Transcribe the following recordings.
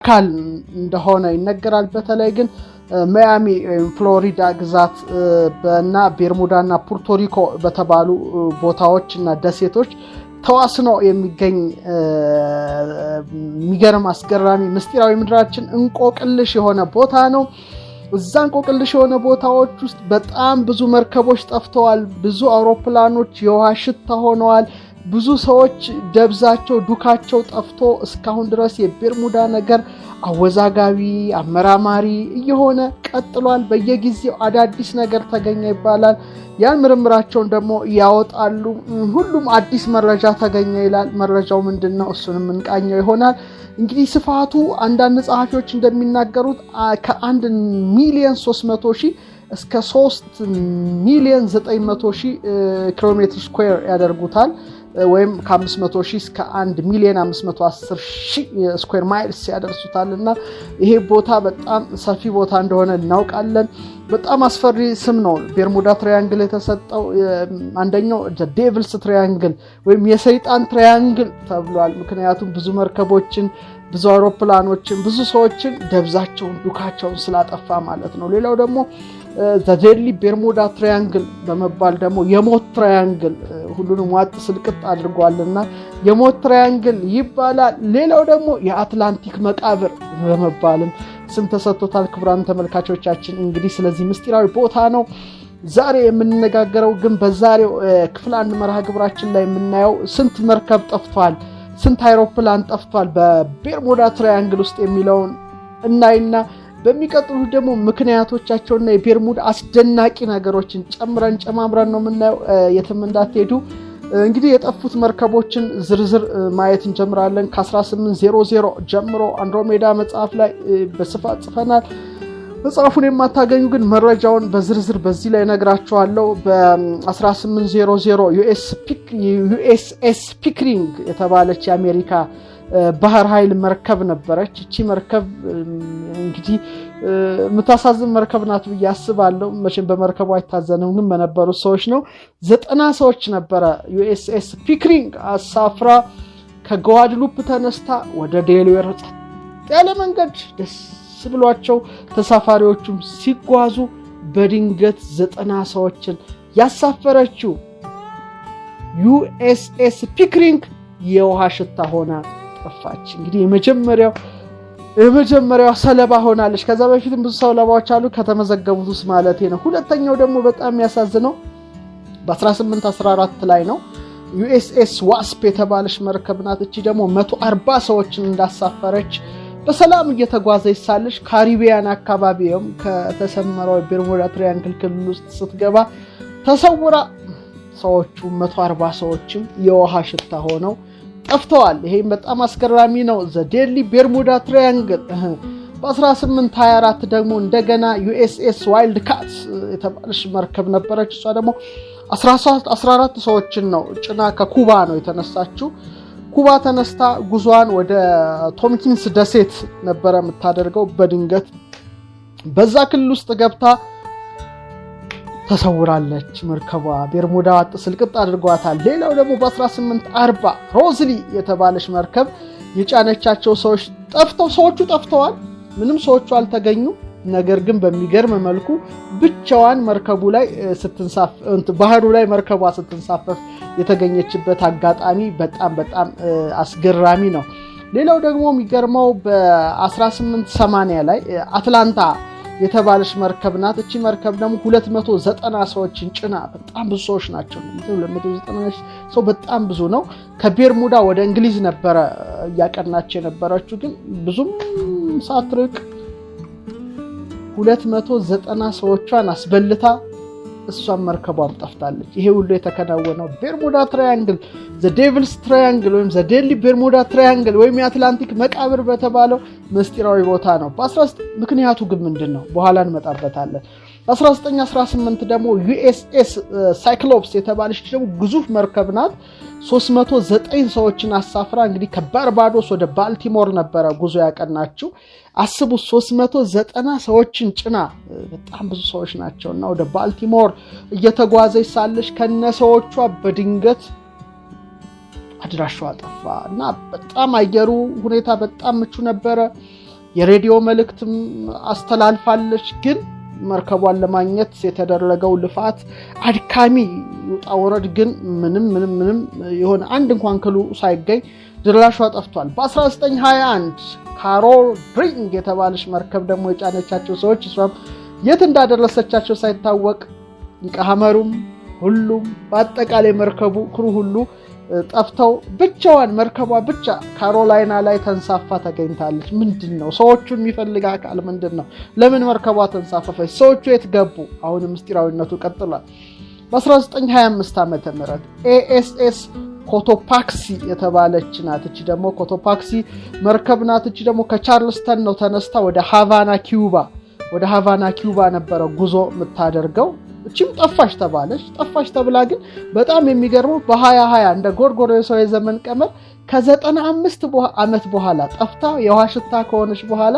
አካል እንደሆነ ይነገራል። በተለይ ግን ማያሚ ፍሎሪዳ ግዛት እና ቤርሙዳና ፑርቶሪኮ በተባሉ ቦታዎችና ደሴቶች ተዋስኖ የሚገኝ የሚገርም አስገራሚ ምስጢራዊ ምድራችን እንቆቅልሽ የሆነ ቦታ ነው። እዛ እንቆቅልሽ የሆነ ቦታዎች ውስጥ በጣም ብዙ መርከቦች ጠፍተዋል። ብዙ አውሮፕላኖች የውሃ ሽታ ሆነዋል። ብዙ ሰዎች ደብዛቸው ዱካቸው ጠፍቶ እስካሁን ድረስ የቤርሙዳ ነገር አወዛጋቢ አመራማሪ እየሆነ ቀጥሏል። በየጊዜው አዳዲስ ነገር ተገኘ ይባላል። ያን ምርምራቸውን ደግሞ ያወጣሉ። ሁሉም አዲስ መረጃ ተገኘ ይላል። መረጃው ምንድነው? እሱንም እንቃኘው ይሆናል። እንግዲህ ስፋቱ አንዳንድ ጸሐፊዎች እንደሚናገሩት ከ1 ሚሊዮን 300 ሺህ እስከ 3 ሚሊዮን 900 ሺህ ኪሎ ሜትር ስኩዌር ያደርጉታል። ወይም ከ500 ሺህ እስከ 1 ሚሊዮን 510 ሺህ ስኩዌር ማይልስ ያደርሱታልና ይሄ ቦታ በጣም ሰፊ ቦታ እንደሆነ እናውቃለን። በጣም አስፈሪ ስም ነው ቤርሙዳ ትራያንግል የተሰጠው። አንደኛው ዴቪልስ ትራያንግል ወይም የሰይጣን ትራያንግል ተብሏል። ምክንያቱም ብዙ መርከቦችን፣ ብዙ አውሮፕላኖችን፣ ብዙ ሰዎችን ደብዛቸውን ዱካቸውን ስላጠፋ ማለት ነው። ሌላው ደግሞ ዘዴሊ ቤርሙዳ ትራያንግል በመባል ደግሞ የሞት ትራያንግል ሁሉንም ዋጥ ስልቅጥ አድርጓልና የሞት ትራያንግል ይባላል። ሌላው ደግሞ የአትላንቲክ መቃብር በመባልም ስም ተሰጥቶታል። ክቡራን ተመልካቾቻችን እንግዲህ ስለዚህ ምስጢራዊ ቦታ ነው ዛሬ የምንነጋገረው። ግን በዛሬው ክፍል 1 መርሃ ግብራችን ላይ የምናየው ስንት መርከብ ጠፍቷል፣ ስንት አይሮፕላን ጠፍቷል በቤርሙዳ ትራያንግል ውስጥ የሚለውን እናይና በሚቀጥሉት ደግሞ ምክንያቶቻቸውና የቤርሙዳ አስደናቂ ነገሮችን ጨማምረን ነው የምናየው። የትም እንዳትሄዱ። እንግዲህ የጠፉት መርከቦችን ዝርዝር ማየት እንጀምራለን። ከ1800 ጀምሮ አንድሮሜዳ መጽሐፍ ላይ በስፋት ጽፈናል። መጽሐፉን የማታገኙ ግን መረጃውን በዝርዝር በዚህ ላይ ነግራችኋለሁ። በ1800 ዩኤስኤስ ፒክሪንግ የተባለች የአሜሪካ ባህር ኃይል መርከብ ነበረች። እቺ መርከብ እንግዲህ የምታሳዝን መርከብ ናት ብዬ አስባለሁ። መቼም በመርከቧ አይታዘንም፣ ግን በነበሩ ሰዎች ነው። 90 ሰዎች ነበረ ዩኤስኤስ ፒክሪንግ አሳፍራ ከጓድሉፕ ተነስታ ወደ ዴልዌር ያለ መንገድ ደስ ብሏቸው ተሳፋሪዎቹም ሲጓዙ በድንገት 90 ሰዎችን ያሳፈረችው ዩኤስኤስ ፒክሪንግ የውሃ ሽታ ሆና ጠፋች። እንግዲህ የመጀመሪያው ሰለባ ሆናለች። ከዛ በፊትም ብዙ ሰለባዎች አሉ ከተመዘገቡት ውስጥ ማለት ነው። ሁለተኛው ደግሞ በጣም የሚያሳዝነው በ1814 ላይ ነው። ዩኤስኤስ ዋስፕ የተባለች መርከብ ናት። እቺ ደግሞ 140 ሰዎችን እንዳሳፈረች በሰላም እየተጓዘች ሳለች ካሪቢያን አካባቢም ከተሰመረው ቤርሙዳ ትራያንግል ክልል ውስጥ ስትገባ ተሰውራ ሰዎቹ 140 ሰዎችም የውሃ ሽታ ሆነው ጠፍተዋል። ይሄም በጣም አስገራሚ ነው። ዘዴሊ ቤርሙዳ ትራያንግል በ1824 ደግሞ እንደገና ዩኤስኤስ ዋይልድ ካት የተባለች መርከብ ነበረች። እሷ ደግሞ 14 ሰዎችን ነው ጭና ከኩባ ነው የተነሳችው። ኩባ ተነስታ ጉዟን ወደ ቶምኪንስ ደሴት ነበረ የምታደርገው። በድንገት በዛ ክልል ውስጥ ገብታ ተሰውራለች። መርከቧ ቤርሙዳ ዋጥ ስልቅጥ አድርጓታል። ሌላው ደግሞ በ1840 ሮዝሊ የተባለች መርከብ የጫነቻቸው ሰዎች ሰዎቹ ጠፍተዋል። ምንም ሰዎቹ አልተገኙ። ነገር ግን በሚገርም መልኩ ብቻዋን መርከቡ ላይ ባህሩ ላይ መርከቧ ስትንሳፈፍ የተገኘችበት አጋጣሚ በጣም አስገራሚ ነው። ሌላው ደግሞ የሚገርመው በ1880 ላይ አትላንታ የተባለች መርከብ ናት። እቺ መርከብ ደግሞ 290 ሰዎችን ጭና በጣም ብዙ ሰዎች ናቸው። 290 ሰው በጣም ብዙ ነው። ከቤርሙዳ ወደ እንግሊዝ ነበረ ያቀናች የነበረችው። ግን ብዙም ሳትርቅ 290 ሰዎቿን አስበልታ እሷን መርከቧም ጠፍታለች። ይሄ ሁሉ የተከናወነው ቤርሙዳ ትራያንግል ዘዴቪልስ ትራያንግል ወይም ዘዴሊ ቤርሙዳ ትራያንግል ወይም የአትላንቲክ መቃብር በተባለው ምስጢራዊ ቦታ ነው። ምክንያቱ ግን ምንድነው? በኋላ እንመጣበታለን። በ1918 ደግሞ ዩኤስኤስ ሳይክሎፕስ የተባለች ደግሞ ግዙፍ መርከብ ናት። 309 ሰዎችን አሳፍራ እንግዲህ ከባርባዶስ ወደ ባልቲሞር ነበረ ጉዞ ያቀናችው። አስቡ 390 ሰዎችን ጭና በጣም ብዙ ሰዎች ናቸውና ወደ ባልቲሞር እየተጓዘች ሳለች ከነሰዎቿ በድንገት አድራሻዋ ጠፋ እና በጣም አየሩ ሁኔታ በጣም ምቹ ነበረ። የሬዲዮ መልእክትም አስተላልፋለች። ግን መርከቧን ለማግኘት የተደረገው ልፋት አድካሚ ውጣ ወረድ ግን ምንም የሆነ አንድ እንኳን ክሉ ሳይገኝ ድራሿ ጠፍቷል። በ1921 ካሮል ድሪንግ የተባለች መርከብ ደግሞ የጫነቻቸው ሰዎች እሷም የት እንዳደረሰቻቸው ሳይታወቅ ይቀሐመሩም ሁሉም በአጠቃላይ መርከቡ ክሩ ሁሉ ጠፍተው ብቻዋን መርከቧ ብቻ ካሮላይና ላይ ተንሳፋ ተገኝታለች። ምንድነው ሰዎቹን የሚፈልግ አካል ምንድነው? ለምን መርከቧ ተንሳፈፈች? ሰዎቹ የት ገቡ? አሁን ምስጢራዊነቱ ቀጥሏል። በ1925 ዓመተ ምህረት ኤኤስኤስ ኮቶፓክሲ የተባለች ናት። እቺ ደግሞ ኮቶፓክሲ መርከብ ናት። እቺ ደግሞ ከቻርልስተን ነው ተነስታ ወደ ሃቫና ኪዩባ ነበረ ጉዞ የምታደርገው። እቺም ጠፋሽ ተባለች። ጠፋሽ ተብላ ግን በጣም የሚገርመው በ2020 እንደ ጎርጎሮሳዊ ዘመን ቀመር ከ95 ዓመት በኋላ ጠፍታ የውሃ ሽታ ከሆነች በኋላ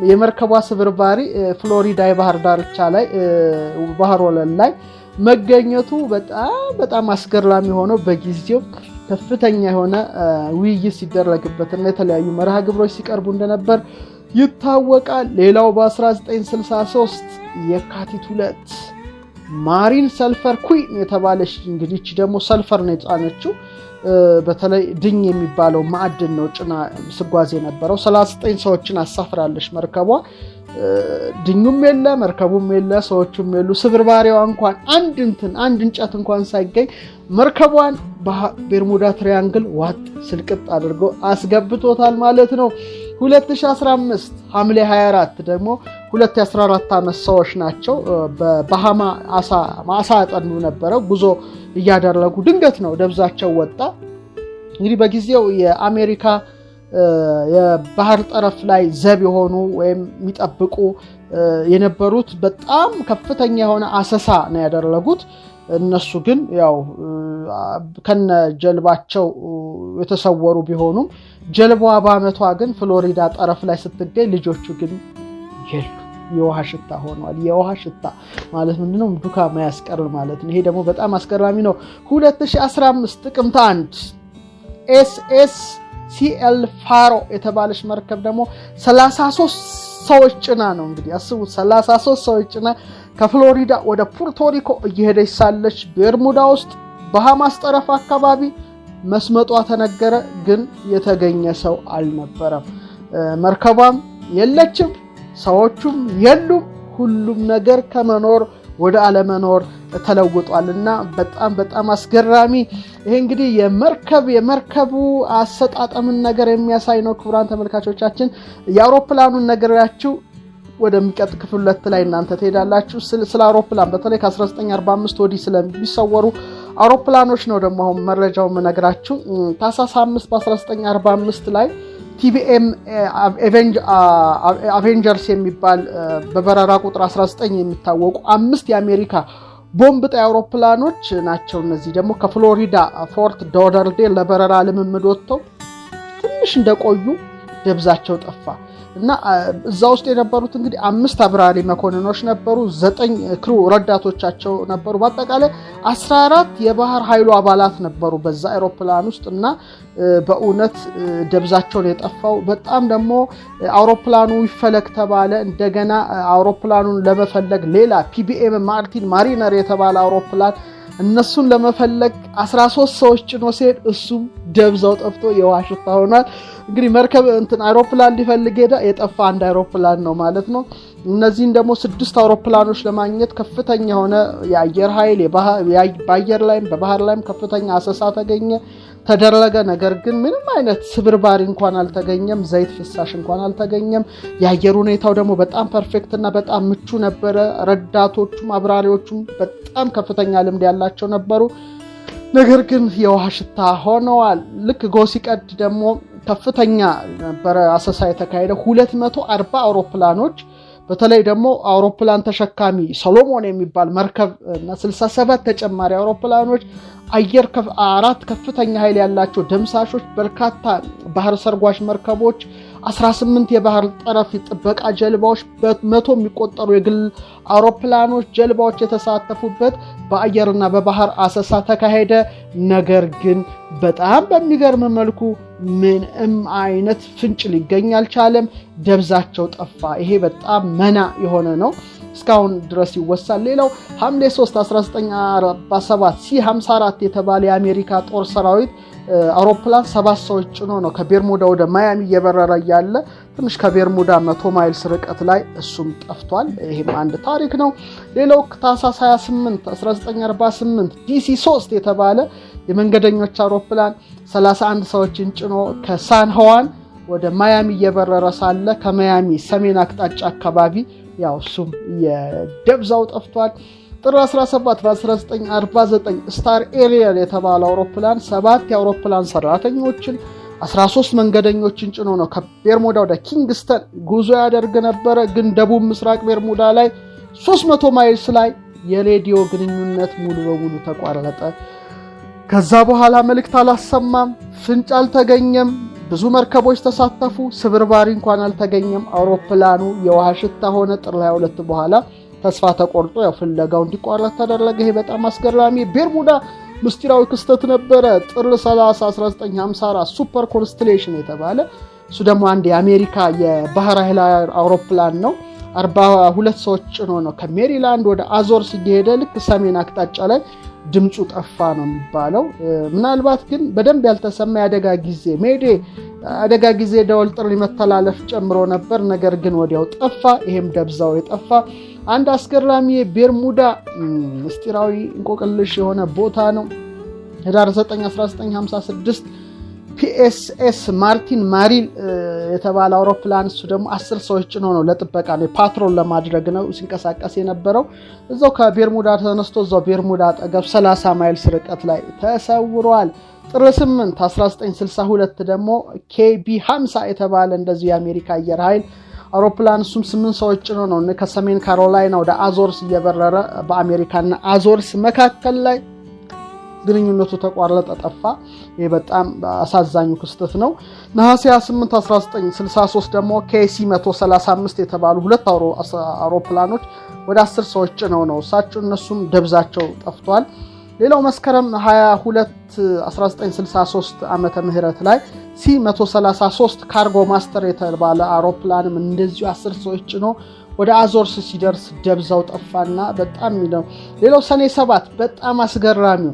የመርከቧ ስብርባሪ ፍሎሪዳ የባህር ዳርቻ ላይ ባህር ወለል ላይ መገኘቱ በጣም አስገራሚ ሆኖ በጊዜው ከፍተኛ የሆነ ውይይት ሲደረግበትና የተለያዩ መርሃ ግብሮች ሲቀርቡ እንደነበር ይታወቃል። ሌላው በ1963 የካቲት 2 ማሪን ሰልፈር ኩዊን የተባለች እንግዲህ እቺ ደግሞ ሰልፈር ነው የጫነችው። በተለይ ድኝ የሚባለው ማዕድን ነው ጭና ስጓዝ የነበረው። 39 ሰዎችን አሳፍራለች መርከቧ። ድኙም የለ መርከቡም የለ ሰዎቹም የሉ። ስብርባሪዋ እንኳን አንድ እንጨት እንኳን ሳይገኝ መርከቧን በቤርሙዳ ትሪያንግል ዋጥ ስልቅጥ አድርጎ አስገብቶታል ማለት ነው። 2015 ሐምሌ 24 ደግሞ 2014 ዓመት ሰዎች ናቸው በባሃማ አሳ አጠኑ ነበረ ጉዞ እያደረጉ ድንገት ነው ደብዛቸው ወጣ። እንግዲህ በጊዜው የአሜሪካ የባህር ጠረፍ ላይ ዘብ የሆኑ ወይም የሚጠብቁ የነበሩት በጣም ከፍተኛ የሆነ አሰሳ ነው ያደረጉት። እነሱ ግን ያው ከነ ጀልባቸው የተሰወሩ ቢሆኑም ጀልባዋ በአመቷ ግን ፍሎሪዳ ጠረፍ ላይ ስትገኝ ልጆቹ ግን የሉ። የውሃ ሽታ ሆኗል። የውሃ ሽታ ማለት ምንድነው? ዱካ ማያስቀር ማለት ነው። ይሄ ደግሞ በጣም አስገራሚ ነው። 2015 ጥቅምት 1 ኤስኤስ ሲኤል ፋሮ የተባለች መርከብ ደግሞ 33 ሰዎች ጭና ነው እንግዲህ አስቡት። 33 ሰዎች ጭና ከፍሎሪዳ ወደ ፑርቶሪኮ እየሄደች ሳለች ቤርሙዳ ውስጥ ባሃማስ ጠረፍ አካባቢ መስመጧ ተነገረ። ግን የተገኘ ሰው አልነበረም። መርከቧም የለችም፣ ሰዎቹም የሉም። ሁሉም ነገር ከመኖር ወደ አለመኖር ተለውጧልና በጣም አስገራሚ። ይሄ እንግዲህ የመርከቡ አሰጣጠምን ነገር የሚያሳይ ነው። ክቡራን ተመልካቾቻችን የአውሮፕላኑን ነገራችሁ ወደሚቀጥ ክፍል 2 ላይ እናንተ ትሄዳላችሁ። ስለ አውሮፕላን በተለይ ከ1945 ወዲህ ስለሚሰወሩ አውሮፕላኖች ነው ደግሞ አሁን መረጃው መነግራችሁ። ታህሳስ 5 በ1945 ላይ ቲቢኤም አቬንጀርስ የሚባል በበረራ ቁጥር 19 የሚታወቁ 5 የአሜሪካ ቦምብ ጣይ አውሮፕላኖች ናቸው። እነዚህ ደግሞ ከፍሎሪዳ ፎርት ላውደርዴል ለበረራ ልምምድ ወጥተው ትንሽ እንደቆዩ ደብዛቸው ጠፋ እና እዛ ውስጥ የነበሩት እንግዲህ 5 አብራሪ መኮንኖች ነበሩ፣ 9 ክሩ ረዳቶቻቸው ነበሩ። በአጠቃላይ 14 የባህር ኃይሉ አባላት ነበሩ በዛ አውሮፕላን ውስጥ እና በእውነት ደብዛቸው የጠፋው በጣም ደግሞ አውሮፕላኑ ይፈለግ ተባለ። እንደገና አውሮፕላኑን ለመፈለግ ሌላ ፒቢኤም ማርቲን ማሪነር የተባለ አውሮፕላን እነሱን ለመፈለግ 13 ሰዎች ጭኖ ሲሄድ እሱም ደብዛው ጠፍቶ የውሃ ሽታ ሆኗል። እንግዲህ መርከብ አውሮፕላን ሊፈልግ ሄደ፣ የጠፋ አንድ አውሮፕላን ነው ማለት ነው። እነዚህን ደግሞ 6 አውሮፕላኖች ለማግኘት ከፍተኛ የሆነ የአየር ኃይል በአየር ላይም በባህር ላይም ከፍተኛ አሰሳ ተደረገ። ነገር ግን ምንም አይነት ስብርባሪ እንኳን አልተገኘም፣ ዘይት ፍሳሽ እንኳን አልተገኘም። የአየር ሁኔታው ደግሞ በጣም ፐርፌክት እና በጣም ምቹ ነበረ። ረዳቶቹም አብራሪዎቹም በጣም ከፍተኛ ልምድ ያላቸው ነበሩ። ነገር ግን የውሃ ሽታ ሆነዋል። ልክ ጎሲቀድ ደግሞ ከፍተኛ ነበረ አሰሳ የተካሄደ 240 አውሮፕላኖች በተለይ ደግሞ አውሮፕላን ተሸካሚ ሰሎሞን የሚባል መርከብ እና 67 ተጨማሪ አውሮፕላኖች 4 ከፍተኛ ኃይል ያላቸው ደምሳሾች በርካታ ባህር ሰርጓሽ መርከቦች 18 የባህር ጠረፍ ጥበቃ ጀልባዎች በመቶ የሚቆጠሩ የግል አውሮፕላኖች ጀልባዎች የተሳተፉበት በአየርና በባህር አሰሳ ተካሄደ። ነገር ግን በጣም በሚገርም መልኩ ምንም አይነት ፍንጭ ሊገኝ አልቻለም። ደብዛቸው ጠፋ። ይሄ በጣም መና የሆነ ነው። እስካሁን ድረስ ይወሳል። ሌላው ሐምሌ 3 1947 C-54 የተባለ የአሜሪካ ጦር ሰራዊት አውሮፕላን 7 ሰዎች ጭኖ ነው ከቤርሙዳ ወደ ማያሚ እየበረረ ያለ ትንሽ ከቤርሙዳ 100 ማይልስ ርቀት ላይ እሱም ጠፍቷል። ይሄም አንድ ታሪክ ነው። ሌላው ታህሳስ 28 1948 DC-3 የተባለ የመንገደኞች አውሮፕላን 31 ሰዎችን ጭኖ ከሳን ሁዋን ወደ ማያሚ እየበረረ ሳለ ከማያሚ ሰሜን አቅጣጫ አካባቢ ያው እሱም የደብዛው ጠፍቷል። ጥር 17 1949 ስታር ኤሪየር የተባለ አውሮፕላን 7 የአውሮፕላን ሰራተኞችን 13 መንገደኞችን ጭኖ ነው ከቤርሙዳ ወደ ኪንግስተን ጉዞ ያደርግ ነበረ። ግን ደቡብ ምስራቅ ቤርሙዳ ላይ 300 ማይልስ ላይ የሬዲዮ ግንኙነት ሙሉ በሙሉ ተቋረጠ። ከዛ በኋላ መልእክት አላሰማም፣ ፍንጭ አልተገኘም። ብዙ መርከቦች ተሳተፉ፣ ስብርባሪ እንኳን አልተገኘም። አውሮፕላኑ የውሃ ሽታ ሆነ። ጥር 22 በኋላ ተስፋ ተቆርጦ ያው ፍለጋው እንዲቋረጥ ተደረገ። ይሄ በጣም አስገራሚ ቤርሙዳ ምስጢራዊ ክስተት ነበረ። ጥር 30 1954 ሱፐር ኮንስቴሌሽን የተባለ እሱ ደግሞ አንድ የአሜሪካ የባህር ኃይል አውሮፕላን ነው። 42 ሰዎች ጭኖ ነው ከሜሪላንድ ወደ አዞርስ እየሄደ ልክ ሰሜን አቅጣጫ ላይ ድምፁ ጠፋ ነው የሚባለው። ምናልባት ግን በደንብ ያልተሰማ የአደጋ ጊዜ ሜዴ አደጋ ጊዜ ደወል ጥሪ መተላለፍ ጨምሮ ነበር። ነገር ግን ወዲያው ጠፋ። ይሄም ደብዛው የጠፋ አንድ አስገራሚ የቤርሙዳ ምስጢራዊ እንቆቅልሽ የሆነ ቦታ ነው። ህዳር 9 1956 PSS ማርቲን ማሪል የተባለ አውሮፕላን እሱ ደግሞ 10 ሰዎች ጭኖ ነው ለጥበቃ ነው ፓትሮል ለማድረግ ነው ሲንቀሳቀስ የነበረው። እዛው ከቤርሙዳ ተነስቶ እዛው ቤርሙዳ አጠገብ 30 ማይልስ ርቀት ላይ ተሰውሯል። ጥር 8 1962 ደግሞ KB-50 የተባለ እንደዚህ የአሜሪካ አየር ኃይል አውሮፕላን እሱም 8 ሰዎች ጭኖ ነው ከሰሜን ካሮላይና ወደ አዞርስ እየበረረ በአሜሪካና አዞርስ መካከል ላይ ግንኙነቱ ተቋረጠ፣ ጠፋ። ይሄ በጣም አሳዛኙ ክስተት ነው። ነሐሴ 8 1963 ደግሞ KC-135 የተባሉ ሁለት አውሮፕላኖች ወደ 10 ሰዎች ጭነው ነው እነሱም ደብዛቸው ጠፍቷል። ሌላው መስከረም 22 1963 ዓመተ ምህረት ላይ C-133 ካርጎ ማስተር የተባለ አውሮፕላንም እንደዚሁ 10 ሰዎች ጭኖ ወደ አዞርስ ሲደርስ ደብዛው ጠፋና በጣም ነው። ሌላው ሰኔ 7 በጣም አስገራሚው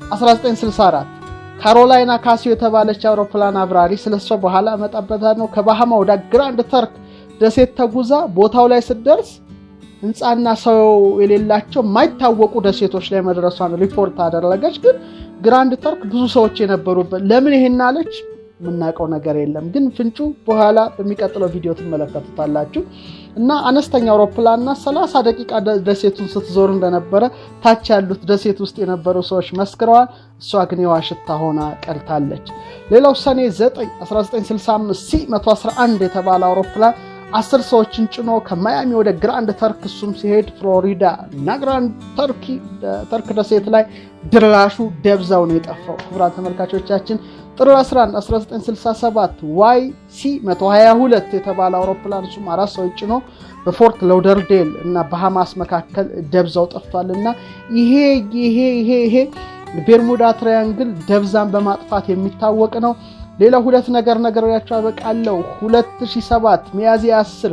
1964 ካሮላይና ካሲዮ የተባለች አውሮፕላን አብራሪ ስለሷ በኋላ መጣበታ ነው ከባሃማ ወደ ግራንድ ተርክ ደሴት ተጉዛ ቦታው ላይ ስትደርስ ህንጻና ሰው የሌላቸው ማይታወቁ ደሴቶች ላይ መድረሷን ሪፖርት አደረገች። ግን ግራንድ ተርክ ብዙ ሰዎች የነበሩበት ለምን ይሄን አለች ምናቀው ነገር የለም። ግን ፍንጩ በኋላ በሚቀጥለው ቪዲዮ ትመለከቱታላችሁ። እና አነስተኛ አውሮፕላንና 30 ደቂቃ ደሴቱን ስትዞር እንደነበረ ታች ያሉት ደሴት ውስጥ የነበሩ ሰዎች መስክረዋል። እሷ ግን የዋሽታ ሆና ቀርታለች። ሌላው ሰኔ 9 1965 C-111 የተባለ አውሮፕላን 10 ሰዎችን ጭኖ ከማያሚ ወደ ግራንድ ተርክ እሱም ሲሄድ ፍሎሪዳ እና ግራንድ ተርክ ደሴት ላይ ድራሹ ደብዛው ነው የጠፋው። ክቡራን ተመልካቾቻችን ጥር 11 1967 YC-122 የተባለ አውሮፕላን እሱም 4 ሰዎች ጭኖ በፎርት ላውደርዴል እና በሃማስ መካከል ደብዛው ጠፍቷልና ይሄ ቤርሙዳ ትራያንግል ደብዛን በማጥፋት የሚታወቅ ነው። ሌላው ሁለት ነገር ያቻው አበቃለው። 2007 ሚያዝያ 10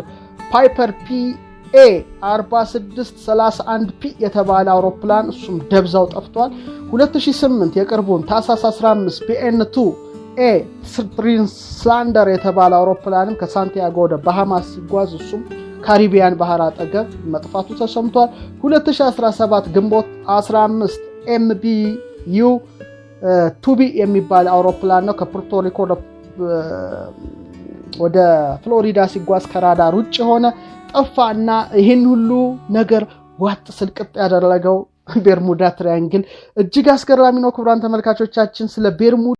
ፓይፐር PA-4631P የተባለ አውሮፕላን እሱም ደብዛው ጠፍቷል። 2008 የቅርቡን ታህሳስ 15 BN-2A ፕሪንስ ስላንደር የተባለ አውሮፕላንም ከሳንቲያጎ ወደ ባሃማስ ሲጓዝ እሱም ካሪቢያን ባህር አጠገብ መጥፋቱ ተሰምቷል። 2017 ግንቦት 15 MBU-2B የሚባል አውሮፕላን ነው ከፑርቶሪኮ ወደ ፍሎሪዳ ሲጓዝ ከራዳር ውጭ ሆነ ጠፋና ይሄን ሁሉ ነገር ዋጥ ስልቅጥ ያደረገው ቤርሙዳ ትራያንግል እጅግ አስገራሚ ነው። ክቡራን ተመልካቾቻችን ስለ ቤርሙዳ